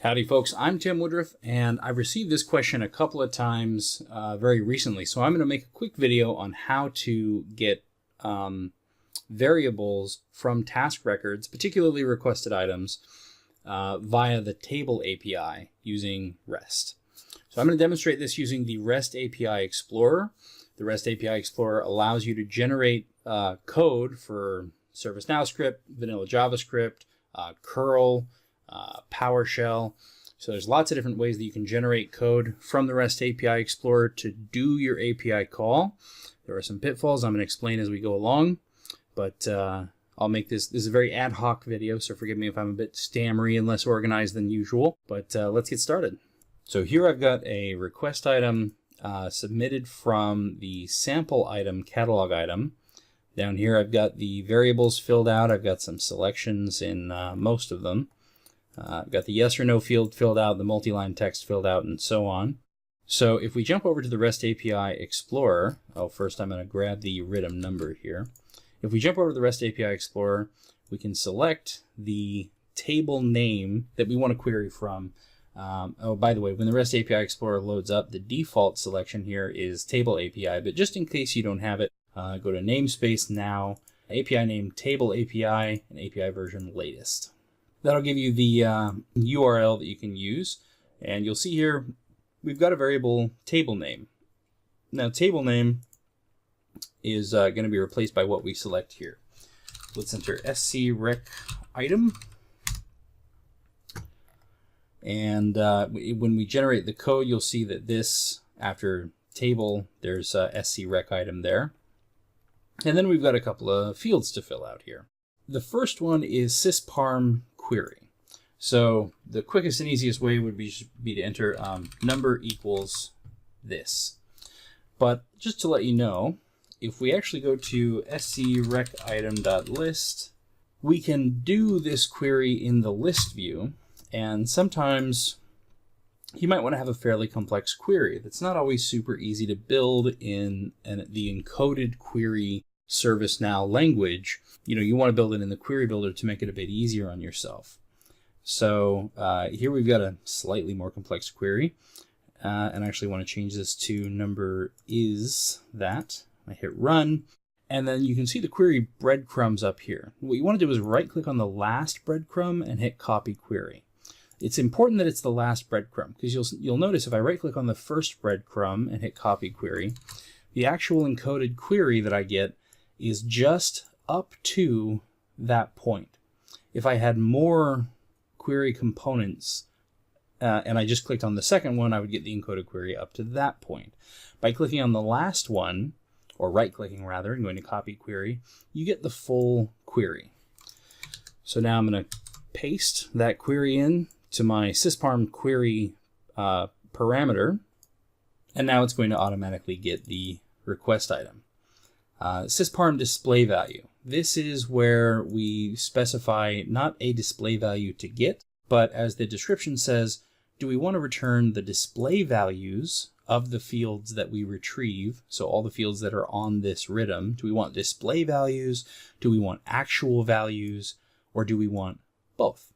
Howdy folks, I'm Tim Woodruff, and I've received this question a couple of times very recently, so I'm going to make a quick video on how to get variables from task records, particularly requested items, via the table API using REST. So I'm going to demonstrate this using the REST API Explorer. The REST API Explorer allows you to generate code for ServiceNow script, vanilla JavaScript, curl, PowerShell. So there's lots of different ways that you can generate code from the REST API Explorer to do your API call. There are some pitfalls I'm going to explain as we go along, but I'll make this is a very ad hoc video, so forgive me if I'm a bit stammery and less organized than usual, but let's get started. So here I've got a request item submitted from the sample item catalog item. Down here I've got the variables filled out. I've got some selections in most of them. I've got the yes or no field filled out, the multi-line text filled out, and so on. So if we jump over to the REST API Explorer, first I'm going to grab the RITM number here. If we jump over to the REST API Explorer, we can select the table name that we want to query from. By the way, when the REST API Explorer loads up, the default selection here is table API, but just in case you don't have it, go to namespace now, API name table API, and API version latest. That'll give you the URL that you can use, and you'll see here we've got a variable table name. Now table name is going to be replaced by what we select here. Let's enter srec item, and when we generate the code, you'll see that this, after table, there's srec item there. And then we've got a couple of fields to fill out here. The first one is sisparm query. So the quickest and easiest way would be to enter number equals this. But just to let you know, if we actually go to srec_item.list, we can do this query in the list view, and sometimes you might want to have a fairly complex query that's not always super easy to build in the encoded query ServiceNow language. You want to build it in the query builder to make it a bit easier on yourself. So here we've got a slightly more complex query, and I actually want to change this to number is that. I hit run, and then you can see the query breadcrumbs up here. What you want to do is right click on the last breadcrumb and hit copy query. It's important that it's the last breadcrumb, because you'll notice if I right click on the first breadcrumb and hit copy query, the actual encoded query that I get is just up to that point. If I had more query components and I just clicked on the second one, I would get the encoded query up to that point. By clicking on the last one, or right-clicking rather, and going to copy query, you get the full query. So now I'm going to paste that query in to my sisparm query parameter, and now it's going to automatically get the request item. Sisparm display value. This is where we specify not a display value to get, but as the description says, do we want to return the display values of the fields that we retrieve, so all the fields that are on this RITM? Do we want display values? Do we want actual values? Or do we want both?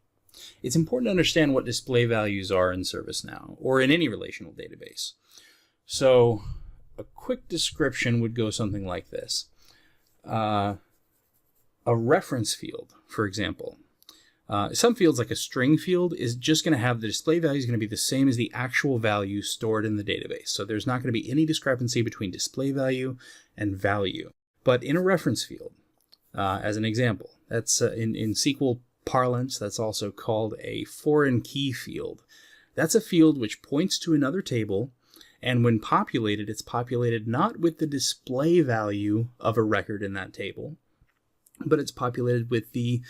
It's important to understand what display values are in ServiceNow, or in any relational database. So a quick description would go something like this. A reference field, for example. Some fields, like a string field, is just going to have the display value is going to be the same as the actual value stored in the database. So there's not going to be any discrepancy between display value and value. But in a reference field, as an example, that's in SQL parlance, that's also called a foreign key field. That's a field which points to another table, and when populated, it's populated not with the display value of a record in that table, but it's populated with the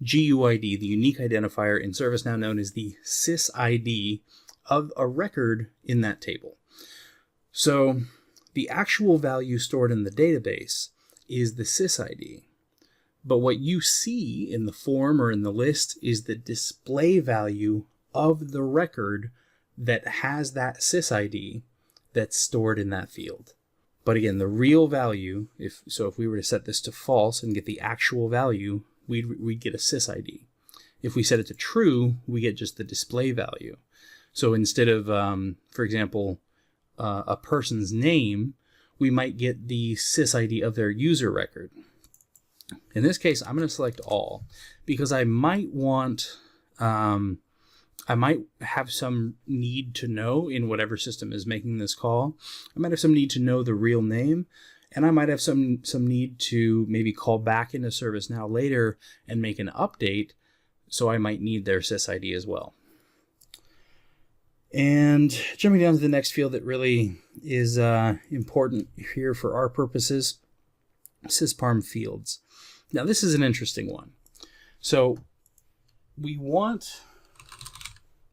GUID, the unique identifier in ServiceNow known as the SysID of a record in that table. So the actual value stored in the database is the SysID, but what you see in the form or in the list is the display value of the record that has that SysID that's stored in that field. But again, the real value, if we were to set this to false and get the actual value, we'd get a SysID. If we set it to true, we get just the display value. So instead of, for example, a person's name, we might get the sysid of their user record. In this case, I'm going to select all because I might want, I might have some need to know in whatever system is making this call. I might have some need to know the real name, and I might have some need to maybe call back into ServiceNow later and make an update, so I might need their sysid as well. And jumping down to the next field that really is important here for our purposes, sisparm fields. Now this is an interesting one. So we want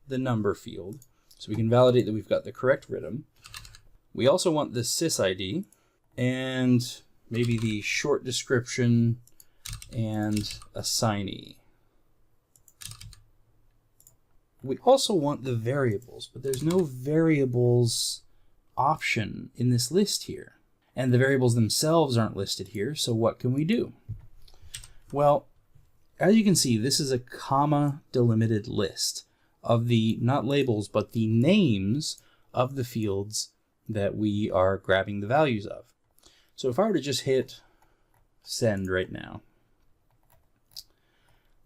the number field, so we can validate that we've got the correct rhythm. We also want the sysid and maybe the short description and assignee. We also want the variables, but there's no variables option in this list here. And the variables themselves aren't listed here, so what can we do? Well, as you can see, this is a comma delimited list of the, not labels, but the names of the fields that we are grabbing the values of. So if I were to just hit send right now,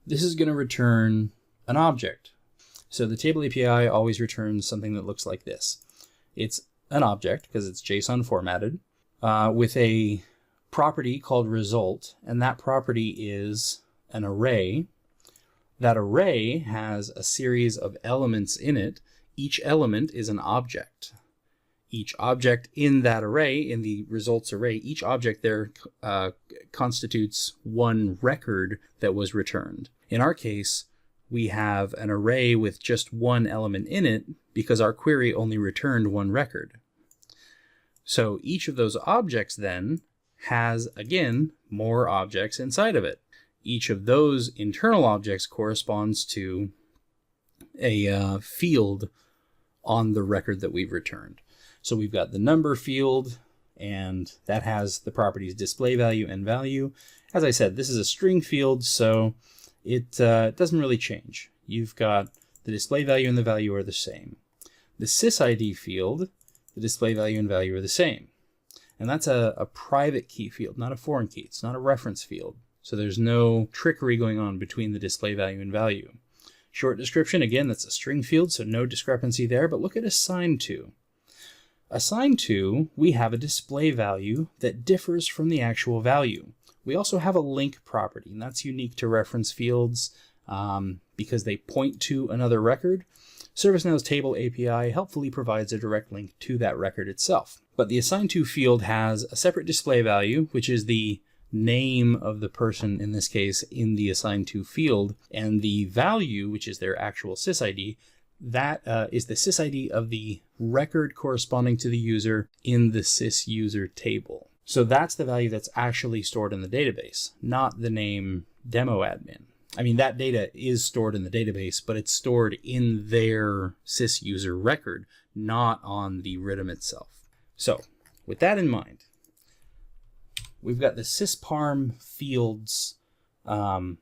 this is going to return an object. So the table API always returns something that looks like this. It's an object because it's JSON formatted with a property called result, and that property is an array. That array has a series of elements in it. Each element is an object. Each object in that array, in the results array, each object there constitutes one record that was returned. In our case, we have an array with just one element in it because our query only returned one record. So each of those objects then has, again, more objects inside of it. Each of those internal objects corresponds to a field on the record that we've returned. So we've got the number field, and that has the properties display value and value. As I said, this is a string field, so it doesn't really change. You've got the display value and the value are the same. The sysid field, the display value and value are the same. And that's a private key field, not a foreign key. It's not a reference field. So there's no trickery going on between the display value and value. Short description, again, that's a string field, so no discrepancy there. But look at assigned to. Assigned to, we have a display value that differs from the actual value. We also have a link property, and that's unique to reference fields because they point to another record. ServiceNow's table API helpfully provides a direct link to that record itself. But the assigned to field has a separate display value, which is the name of the person, in this case, in the assigned to field, and the value, which is their actual sysid, that is the sysid of the record corresponding to the user in the sysuser table. So that's the value that's actually stored in the database, not the name demo admin. I mean, that data is stored in the database, but it's stored in their sysuser record, not on the rhythm itself. So with that in mind, we've got the sisparm fields query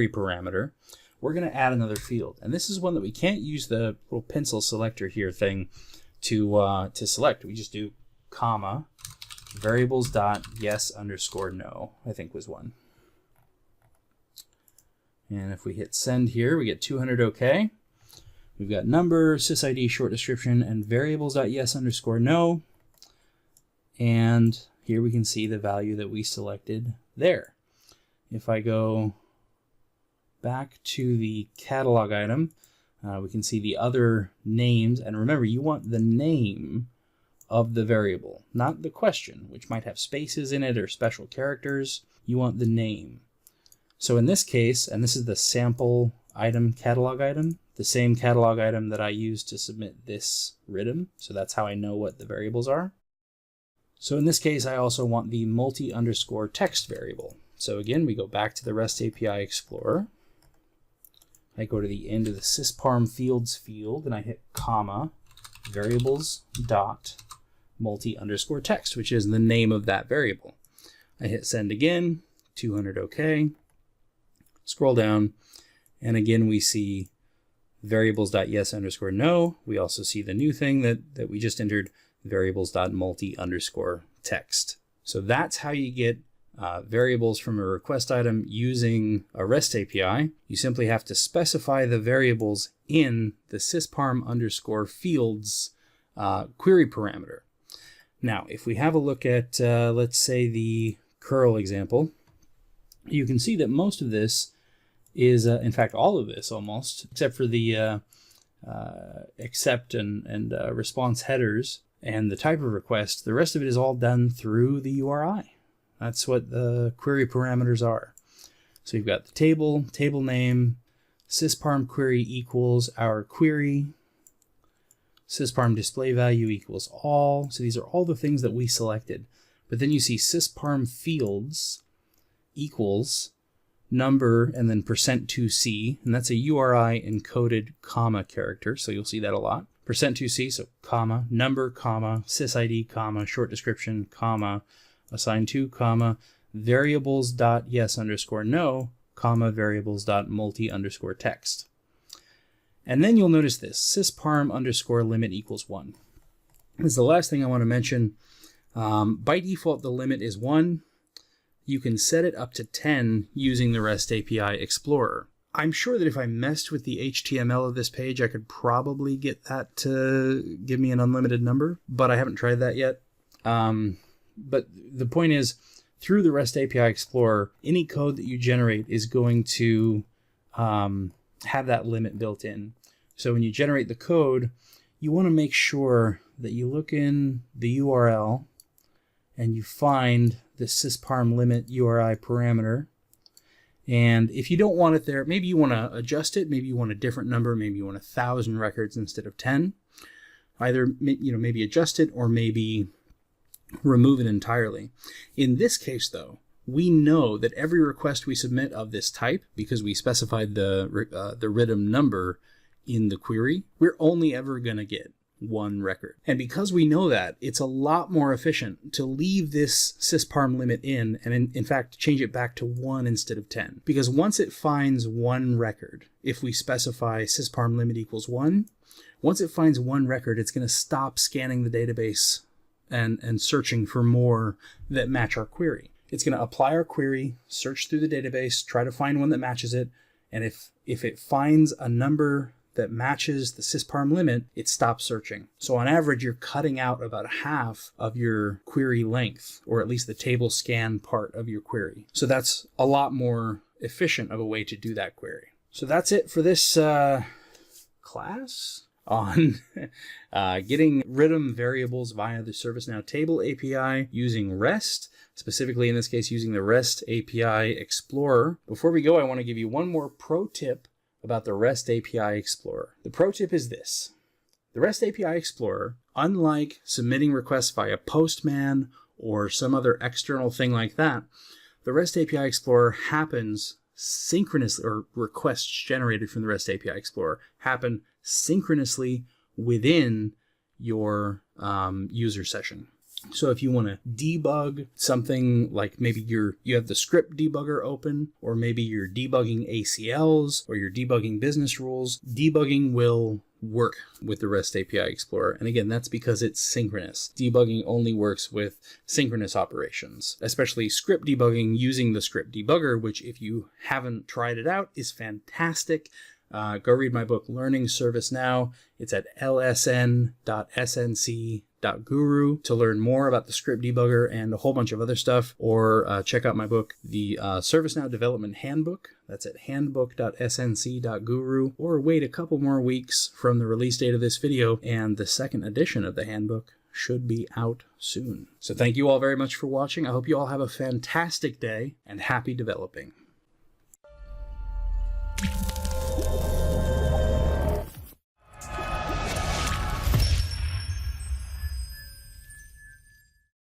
parameter. We're going to add another field, and this is one that we can't use the little pencil selector here thing to select. We just do comma variables dot yes underscore no, I think was one. And if we hit send here, we get 200 OK. We've got number, sysid, short description, and variables dot yes underscore no. And here we can see the value that we selected there. If I go back to the catalog item, we can see the other names. And remember, you want the name of the variable, not the question, which might have spaces in it or special characters. You want the name. So in this case, and this is the sample item catalog item, the same catalog item that I used to submit this rhythm. So that's how I know what the variables are. So in this case, I also want the multi underscore text variable. So again, we go back to the REST API Explorer. I go to the end of the sisparm fields field and I hit comma variables dot multi underscore text, which is the name of that variable. I hit send again, 200 OK. Scroll down, And again, we see variables.yes_no. We also see the new thing that we just entered, variables.multi_text. So that's how you get variables from a request item using a REST API. You simply have to specify the variables in the sisparm_fields query parameter. Now, if we have a look at, let's say, the curl example, you can see that most of this is, in fact, all of this almost, except for the accept and response headers and the type of request, the rest of it is all done through the URI. That's what the query parameters are. So you've got the table, table name, sisparm query equals our query, sisparm display value equals all. So these are all the things that we selected. But then you see sisparm fields equals number and then %2c, and that's a URI encoded comma character. So you'll see that a lot. %2c, so comma, number, comma, sysid, comma, short description, comma, assign to, comma, variables.yes_no, comma, variables.multi_text. And then you'll notice this, sisparm_limit equals 1. This is the last thing I want to mention. By default, the limit is 1. You can set it up to 10 using the REST API Explorer. I'm sure that if I messed with the HTML of this page, I could probably get that to give me an unlimited number, but I haven't tried that yet. But the point is, through the REST API Explorer, any code that you generate is going to have that limit built in. So when you generate the code, you want to make sure that you look in the URL and you find the sisparm limit URI parameter. And if you don't want it there, maybe you want to adjust it, maybe you want a different number, maybe you want 1,000 records instead of 10. Either, maybe adjust it or maybe remove it entirely. In this case, though, we know that every request we submit of this type, because we specified the RIDM number in the query, we're only ever going to get 1 record. And because we know that, it's a lot more efficient to leave this sisparm limit in and in fact change it back to 1 instead of 10. Because once it finds 1 record, if we specify sisparm limit equals 1, once it finds 1 record, it's going to stop scanning the database and searching for more that match our query. It's going to apply our query, search through the database, try to find one that matches it, and if it finds a number that matches the sisparm limit, it stops searching. So on average, you're cutting out about half of your query length, or at least the table scan part of your query. So that's a lot more efficient of a way to do that query. So that's it for this class on getting RIDM variables via the ServiceNow table API using REST, specifically in this case using the REST API Explorer. Before we go, I want to give you one more pro tip about the REST API Explorer. The pro tip is this. The REST API Explorer, unlike submitting requests via Postman or some other external thing like that, the REST API Explorer happens synchronously, or requests generated from the REST API Explorer happen synchronously within your user session. So if you want to debug something, like maybe you have the script debugger open, or maybe you're debugging ACLs, or you're debugging business rules, debugging will work with the REST API Explorer. And again, that's because it's synchronous. Debugging only works with synchronous operations, especially script debugging using the script debugger, which if you haven't tried it out is fantastic. Go read my book, Learning ServiceNow. It's at lsn.snc.guru to learn more about the script debugger and a whole bunch of other stuff, or check out my book, the ServiceNow Development Handbook. That's at handbook.snc.guru, or wait a couple more weeks from the release date of this video, and the second edition of the handbook should be out soon. So thank you all very much for watching. I hope you all have a fantastic day, and happy developing.